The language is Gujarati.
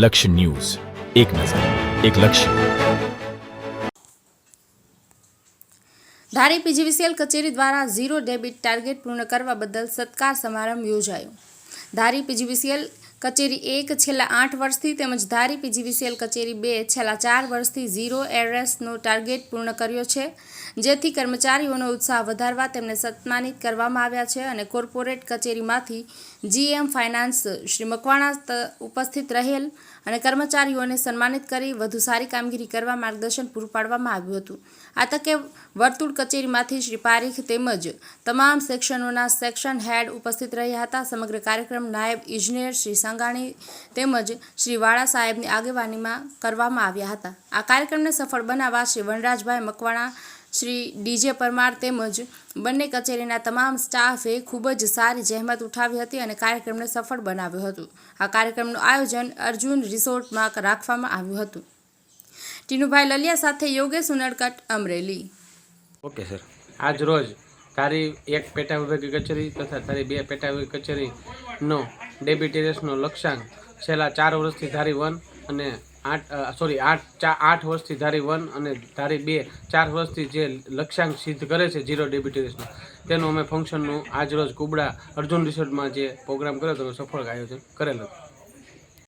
લક્ષ્ય ન્યૂઝ, એક નજર, એક લક્ષ્ય. ધારી પીજીવીસીએલ કચેરી દ્વારા ઝીરો ડેબિટ ટાર્ગેટ પૂર્ણ કરવા બદલ સત્કાર સમારંભ યોજાયો. ધારી પીજીવીસીએલ કચેરી 1 છેલ્લા 8 વર્ષથી તેમજ ધારી પીજીવીસીએલ કચેરી 2 છેલ્લા 4 વર્ષથી ઝીરો એરર્સનો ટાર્ગેટ પૂર્ણ કર્યો છે, જેથી કર્મચારીઓનો ઉત્સાહ વધારવા તેમને સન્માનિત કરવામાં આવ્યા છે. અને કોર્પોરેટ કચેરીમાંથી જીએમ ફાઇનાન્સ શ્રી મકવાણા ઉપસ્થિત રહેલ અને કર્મચારીઓને સન્માનિત કરી વધુ સારી કામગીરી કરવા માર્ગદર્શન પૂરું પાડવામાં આવ્યું હતું. આ તકે વર્તુળ કચેરીમાંથી શ્રી પારીખ તેમજ તમામ સેક્શનોના સેક્શન હેડ ઉપસ્થિત રહ્યા હતા. સમગ્ર કાર્યક્રમ નાયબ ઇજનેર શ્રી સંગાણી તેમજ શ્રી વાળા સાહેબની આગેવાનીમાં કરવામાં આવ્યા હતા. આ કાર્યક્રમને સફળ બનાવવા શ્રી વનરાજભાઈ મકવાણા, શ્રી ડીજે પરમાર તેમજ બંને કચેરીના તમામ સ્ટાફે ખૂબ જ સારી જહેમત ઉઠાવી હતી અને કાર્યક્રમને સફળ બનાવ્યો હતો. આ કાર્યક્રમનું આયોજન અર્જુન રિસોર્ટમાં રાખવામાં આવ્યું હતું. ટીનુભાઈ લલિયા સાથે યોગેશ ઉનડકટ, અમરેલી. ઓકે સર, આજ રોજ ધારી 1 પેટા વિભાગીય કચેરી તથા ધારી 2 પેટા વિભાગીય કચેરીનો ડેબિટ એરર્સનો લક્ષ્યાંક છેલ્લા 4 વર્ષથી ધારી 1 અને 8 વર્ષથી ધારી 1 અને ધારી 2 4 વર્ષથી જે લક્ષ્યાંક સિદ્ધ કરે છે ઝીરો ડેબિટ એરર્સનો, તેનું અમે ફંક્શનનું આજ રોજ કુબડા અર્જુન રિસોર્ટમાં જે પ્રોગ્રામ કર્યો હતો સફળ આયોજન કરેલ હતું.